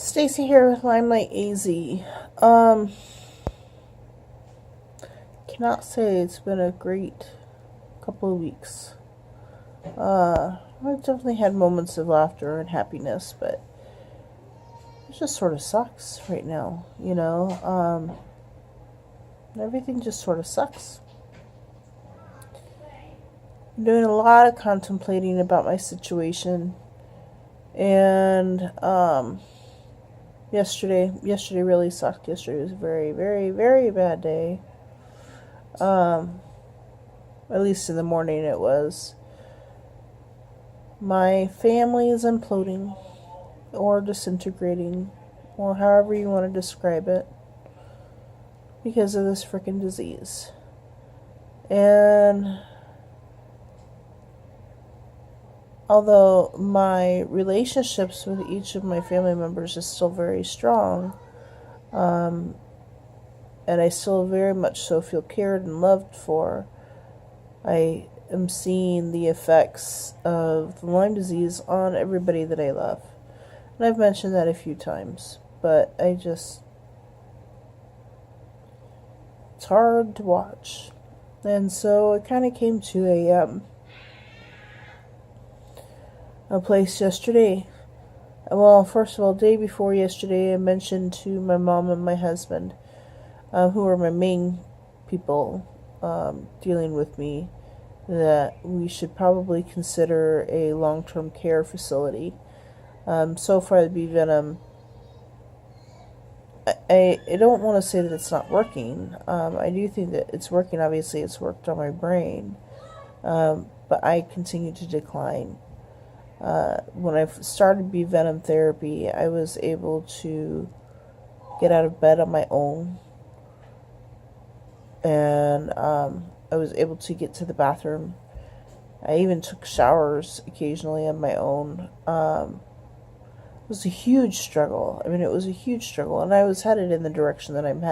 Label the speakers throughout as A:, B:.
A: Stacy here with Lyme AZ. Um, Cannot say it's been a great couple of weeks. I've definitely had moments of laughter and happiness, but it just sort of sucks right now, everything just sort of sucks. I'm doing a lot of contemplating about my situation, and yesterday really sucked. Yesterday was a very, very, very bad day. At least in the morning it was. My family is imploding, or disintegrating, or however you want to describe it, because of this freaking disease. And although my relationships with each of my family members is still very strong, and I still very much so feel cared and loved for, I am seeing the effects of the Lyme disease on everybody that I love. And I've mentioned that a few times, but it's hard to watch. And so it kind of came to a place yesterday. Well, first of all, day before yesterday, I mentioned to my mom and my husband, who are my main people dealing with me, that we should probably consider a long-term care facility. So far, the bee venom, I don't want to say that it's not working. I do think that it's working. Obviously, it's worked on my brain, but I continue to decline. When I started bee venom therapy, I was able to get out of bed on my own, and I was able to get to the bathroom. I even took showers occasionally on my own. It was a huge struggle. I mean, it was a huge struggle, and I was headed in the direction that I'm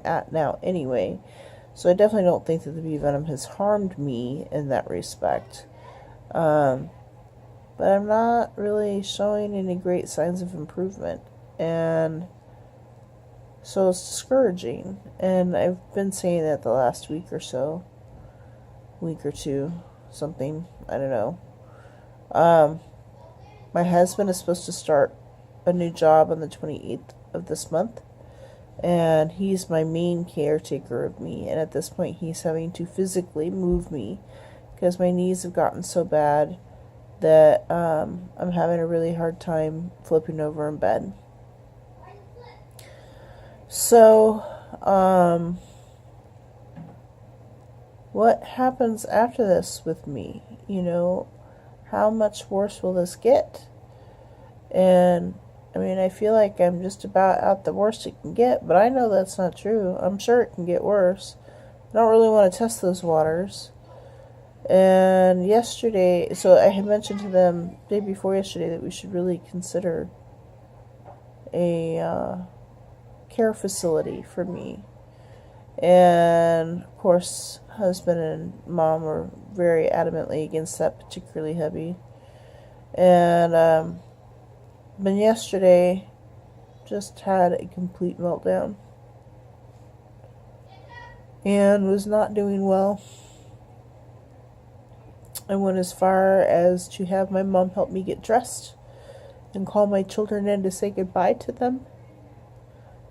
A: at now anyway. So I definitely don't think that the bee venom has harmed me in that respect. But I'm not really showing any great signs of improvement, and so it's discouraging. And I've been saying that the last week or two, something, I don't know. My husband is supposed to start a new job on the 28th of this month, and he's my main caretaker of me, and at this point he's having to physically move me because my knees have gotten so bad that I'm having a really hard time flipping over in bed. So, what happens after this with me? How much worse will this get? And, I mean, I feel like I'm just about at the worst it can get, but I know that's not true. I'm sure it can get worse. I don't really want to test those waters. And yesterday, so I had mentioned to them day before yesterday that we should really consider a care facility for me. And of course, husband and mom were very adamantly against that, particularly hubby. And then yesterday, just had a complete meltdown and was not doing well. I went as far as to have my mom help me get dressed and call my children in to say goodbye to them,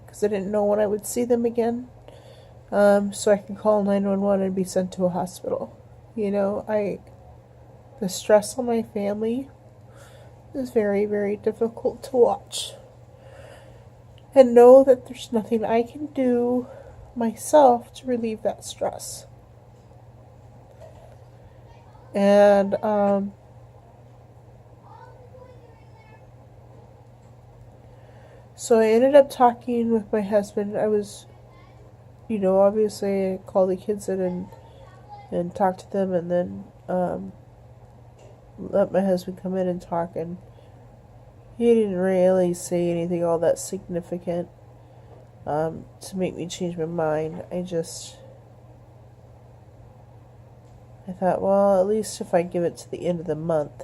A: because I didn't know when I would see them again. So I could call 911 and be sent to a hospital. The stress on my family is very, very difficult to watch. And know that there's nothing I can do myself to relieve that stress. And so I ended up talking with my husband. I was, obviously I called the kids in and talked to them, and then let my husband come in and talk, and he didn't really say anything all that significant to make me change my mind. I thought, well, at least if I give it to the end of the month,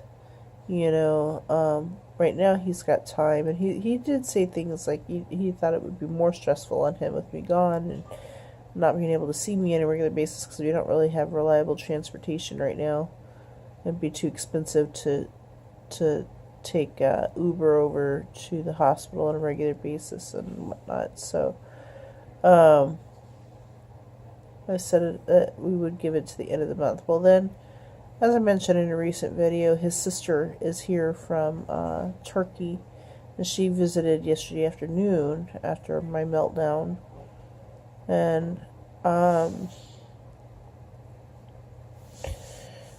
A: or right now he's got time, and he did say things like he thought it would be more stressful on him with me gone and not being able to see me on a regular basis because we don't really have reliable transportation right now. It'd be too expensive to take Uber over to the hospital on a regular basis and whatnot. So I said that we would give it to the end of the month. Well, then, as I mentioned in a recent video, his sister is here from Turkey, and she visited yesterday afternoon after my meltdown. And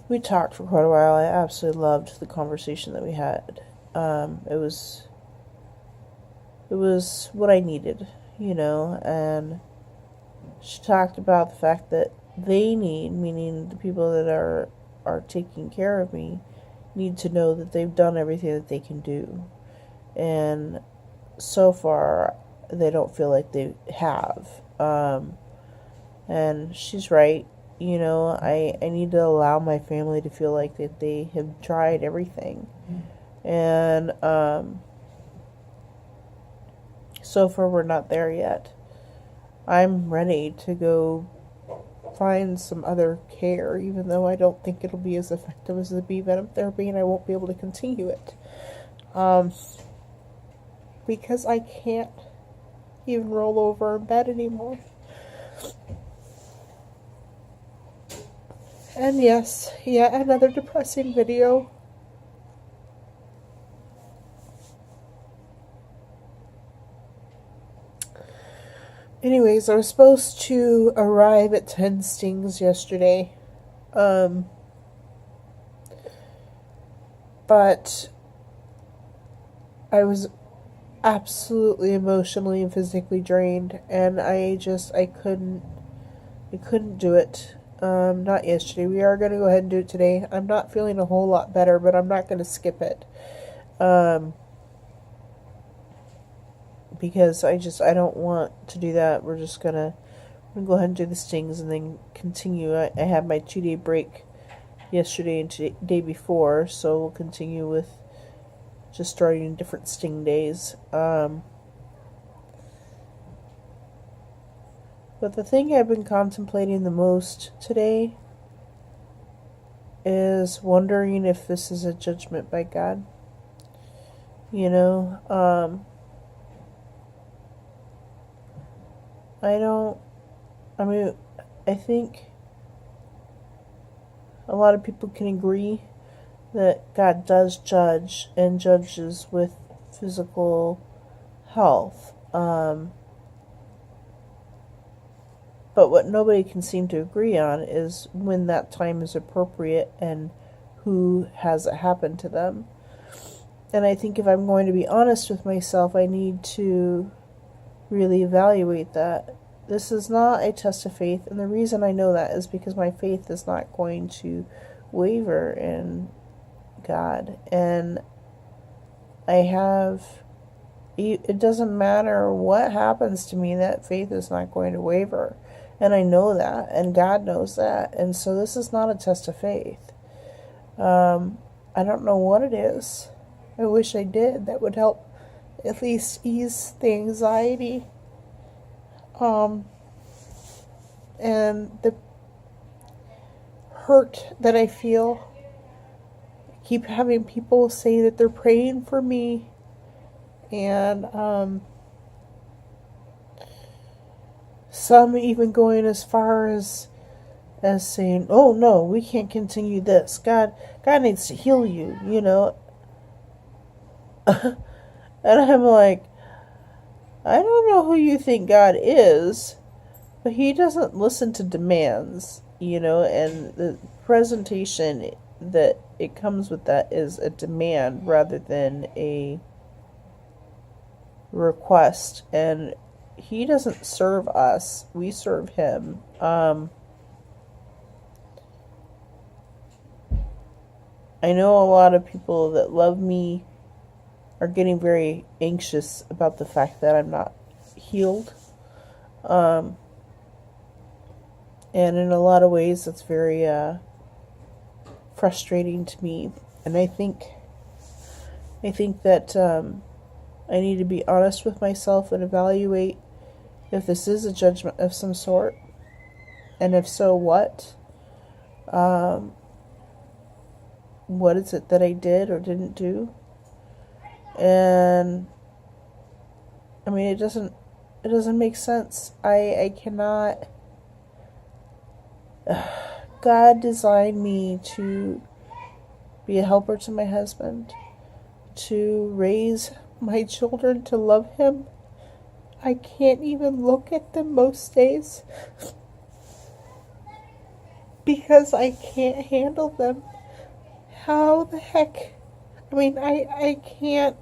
A: we talked for quite a while. I absolutely loved the conversation that we had. It was what I needed, and she talked about the fact that they need, meaning the people that are taking care of me, need to know that they've done everything that they can do. And so far, they don't feel like they have. And she's right. I need to allow my family to feel like that they have tried everything. And so far, we're not there yet. I'm ready to go find some other care, even though I don't think it'll be as effective as the bee venom therapy, and I won't be able to continue it. Because I can't even roll over in bed anymore. And yes, yet another depressing video. Anyways, I was supposed to arrive at 10 stings yesterday. But I was absolutely emotionally and physically drained, and I couldn't do it. Not yesterday. We are going to go ahead and do it today. I'm not feeling a whole lot better, but I'm not going to skip it. Because I don't want to do that. We're going to go ahead and do the stings and then continue. I had my 2-day break yesterday and day before, so we'll continue with just starting different sting days. But the thing I've been contemplating the most today is wondering if this is a judgment by God. I think a lot of people can agree that God does judge and judges with physical health. But what nobody can seem to agree on is when that time is appropriate and who has it happen to them. And I think if I'm going to be honest with myself, I need to really evaluate that. This is not a test of faith, and the reason I know that is because my faith is not going to waver in God. And it doesn't matter what happens to me, that faith is not going to waver. And I know that, and God knows that. And so this is not a test of faith. I don't know what it is. I wish I did. That would help at least ease the anxiety. And the hurt that I feel. I keep having people say that they're praying for me. And some even going as far as saying, "Oh no, we can't continue this. God needs to heal you," And I'm like, I don't know who you think God is, but He doesn't listen to demands, and the presentation that it comes with that is a demand rather than a request. And He doesn't serve us, we serve Him. I know a lot of people that love me are getting very anxious about the fact that I'm not healed. And in a lot of ways, that's very frustrating to me. And I think I think that I need to be honest with myself and evaluate if this is a judgment of some sort, and if so, what? What is it that I did or didn't do? And I mean, it doesn't make sense. I cannot. God designed me to be a helper to my husband, to raise my children to love him. I can't even look at them most days because I can't handle them. How the heck? I mean, I can't.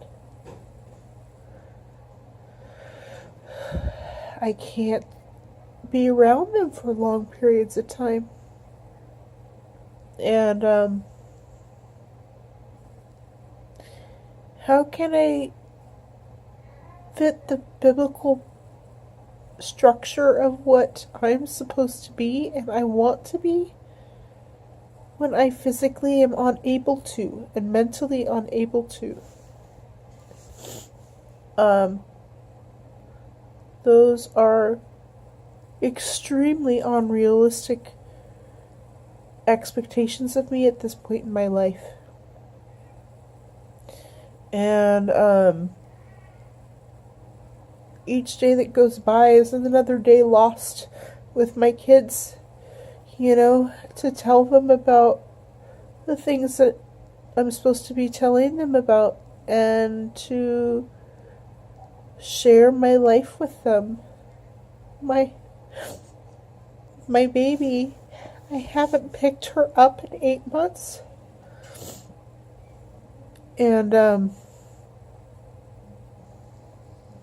A: I can't be around them for long periods of time. And how can I fit the biblical structure of what I'm supposed to be and I want to be when I physically am unable to and mentally unable to? Those are extremely unrealistic expectations of me at this point in my life. And each day that goes by is another day lost with my kids, to tell them about the things that I'm supposed to be telling them about, and to share my life with them. My baby, I haven't picked her up in 8 months. And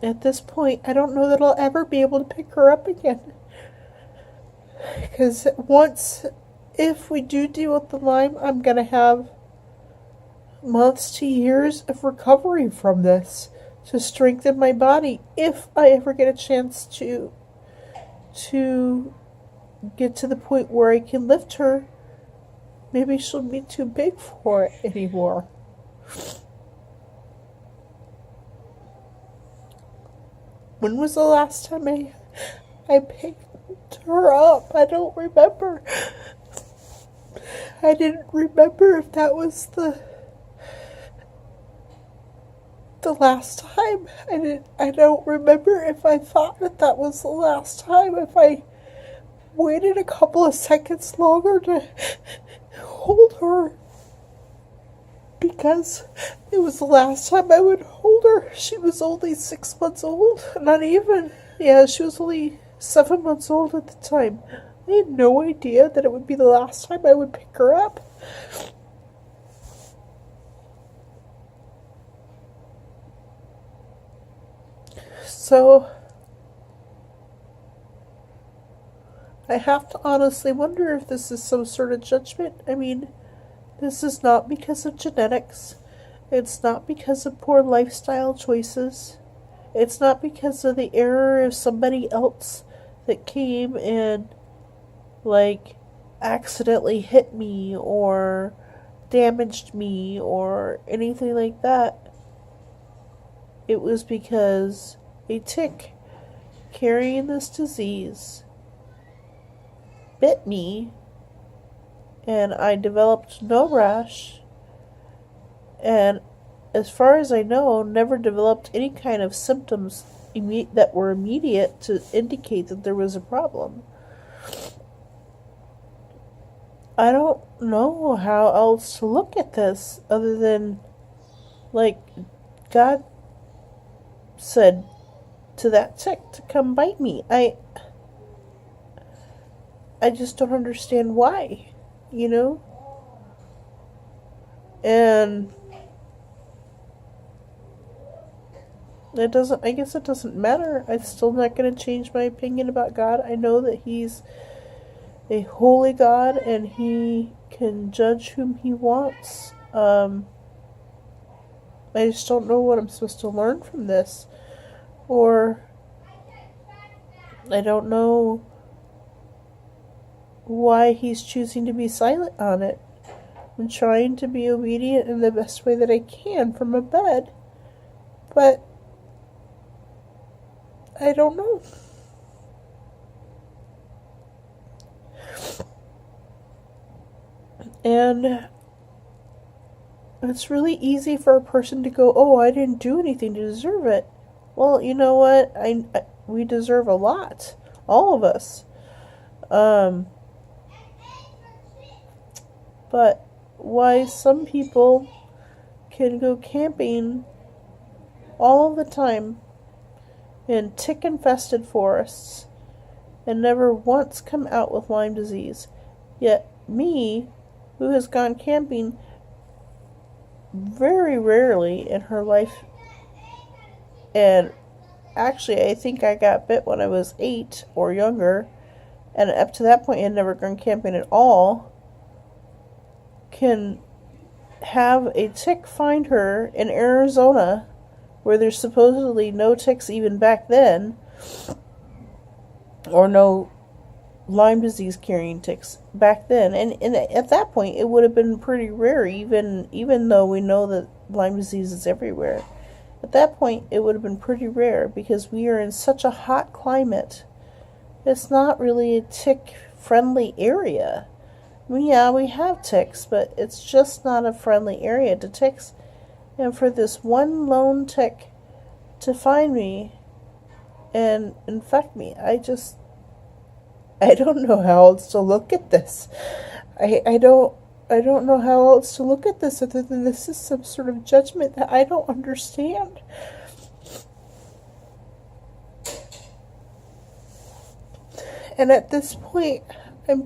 A: at this point, I don't know that I'll ever be able to pick her up again. Because if we do deal with the Lyme, I'm going to have months to years of recovery from this to strengthen my body if I ever get a chance to get to the point where I can lift her. Maybe she'll be too big for it anymore. When was the last time I picked her up? I don't remember. I didn't remember if that was the last time. I don't remember if I thought that was the last time. If I waited a couple of seconds longer to hold her, because it was the last time I would hold her. She was only 6 months old. Not even. Yeah, she was only 7 months old at the time. I had no idea that it would be the last time I would pick her up. So I have to honestly wonder if this is some sort of judgment. I mean, this is not because of genetics. It's not because of poor lifestyle choices. It's not because of the error of somebody else that came and, accidentally hit me or damaged me or anything like that. It was because a tick carrying this disease bit me, and I developed no rash, and as far as I know, never developed any kind of symptoms that were immediate to indicate that there was a problem. I don't know how else to look at this other than, God said to that tick to come bite me. I just don't understand why, And I guess it doesn't matter. It's still not going to change my opinion about God. I know that He's a holy God and He can judge whom He wants. I just don't know what I'm supposed to learn from this. Or I don't know why He's choosing to be silent on it. I'm trying to be obedient in the best way that I can from a bed. But I don't know. And it's really easy for a person to go, oh, I didn't do anything to deserve it. Well, you know what? We deserve a lot. All of us. But why some people can go camping all the time in tick-infested forests and never once come out with Lyme disease. Yet me, who has gone camping very rarely in her life, and actually I think I got bit when I was 8 or younger, and up to that point had never gone camping at all, can have a tick find her in Arizona, where there's supposedly no ticks even back then, or no Lyme disease carrying ticks back then. And at that point, it would have been pretty rare, even though we know that Lyme disease is everywhere. At that point, it would have been pretty rare because we are in such a hot climate. It's not really a tick-friendly area. I mean, yeah, we have ticks, but it's just not a friendly area to ticks. And for this one lone tick to find me and infect me, I don't know how else to look at this. I don't know how else to look at this other than this is some sort of judgment that I don't understand. And at this point, I'm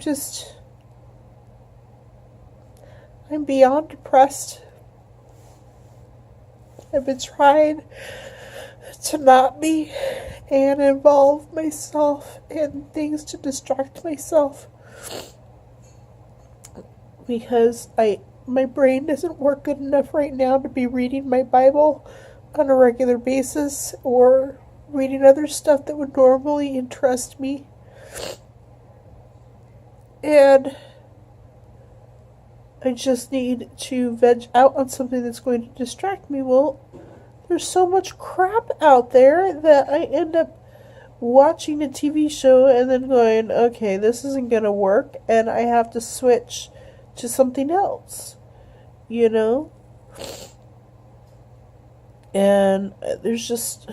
A: beyond depressed. I've been trying to not be and involve myself in things to distract myself because my brain doesn't work good enough right now to be reading my Bible on a regular basis or reading other stuff that would normally interest me. And I just need to veg out on something that's going to distract me. Well, there's so much crap out there that I end up watching a TV show and then going, okay, this isn't going to work, and I have to switch to something else, you know? And there's just,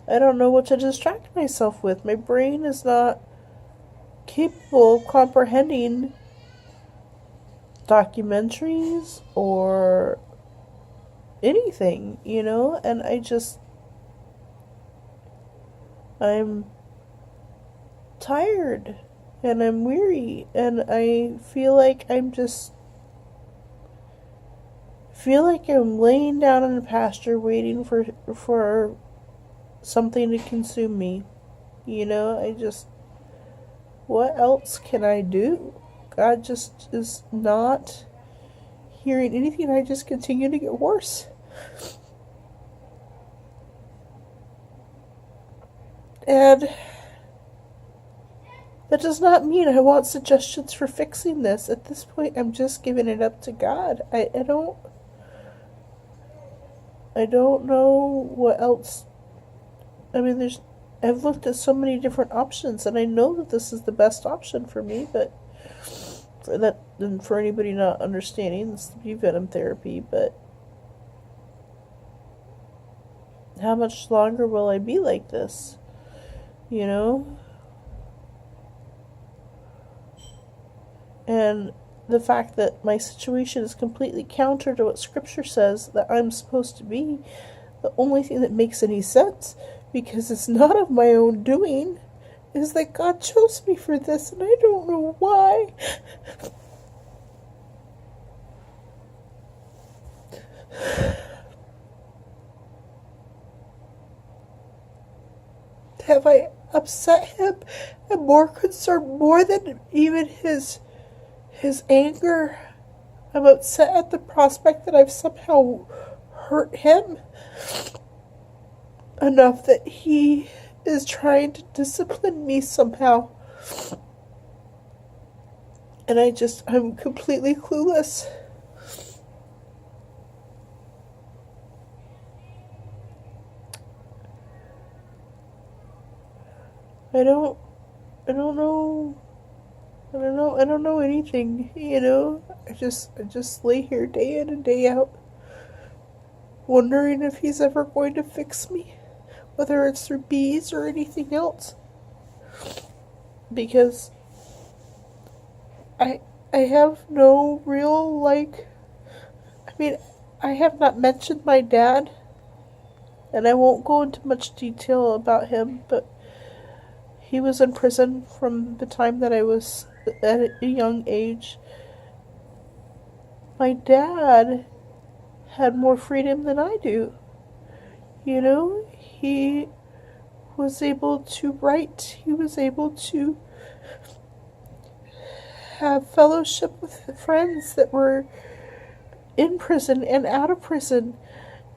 A: I don't know what to distract myself with. My brain is not capable of comprehending documentaries or anything, you know? And I'm tired and I'm weary and I feel like I'm laying down in a pasture waiting for something to consume me, you know? What else can I do? God just is not hearing anything. I just continue to get worse. And that does not mean I want suggestions for fixing this. At this point, I'm just giving it up to God. I don't know what else. I mean, I've looked at so many different options, and I know that this is the best option for me, but for anybody not understanding, this is venom therapy, but how much longer will I be like this? You know? And the fact that my situation is completely counter to what Scripture says that I'm supposed to be, the only thing that makes any sense, because it's not of my own doing, is that God chose me for this, and I don't know why. Have I upset him? I'm more concerned, more than even his anger. I'm upset at the prospect that I've somehow hurt him enough that he is trying to discipline me somehow. And I'm completely clueless. I don't, I don't know, I don't know anything, you know? I just lay here day in and day out, wondering if he's ever going to fix me, whether it's through bees or anything else. Because I, I have no real, I mean, I have not mentioned my dad, and I won't go into much detail about him, but he was in prison from the time that I was at a young age. My dad had more freedom than I do. You know, he was able to write, he was able to have fellowship with friends that were in prison and out of prison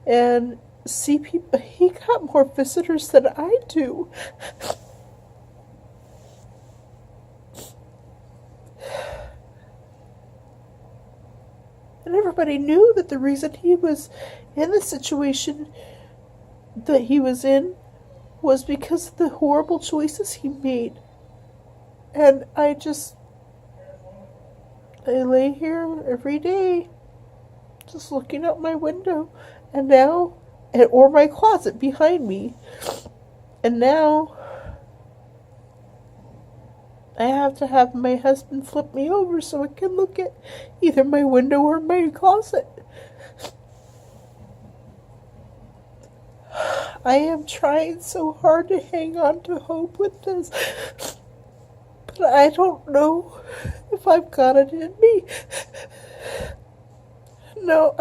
A: and see people. He got more visitors than I do. And everybody knew that the reason he was in the situation that he was in was because of the horrible choices he made. And I lay here every day, just looking out my window, and now, or my closet behind me, and now I have to have my husband flip me over so I can look at either my window or my closet. I am trying so hard to hang on to hope with this, but I don't know if I've got it in me. No,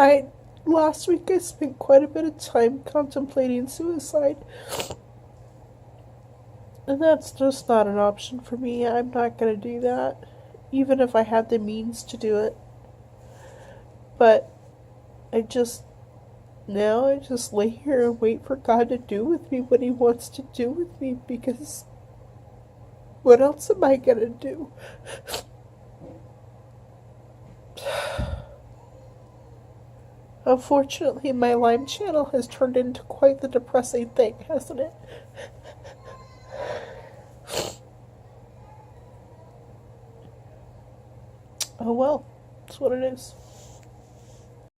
A: last week I spent quite a bit of time contemplating suicide. And that's just not an option for me. I'm not going to do that, even if I had the means to do it. But now I just lay here and wait for God to do with me what He wants to do with me, because what else am I going to do? Unfortunately, my Lyme channel has turned into quite the depressing thing, hasn't it? Oh well, that's what it is.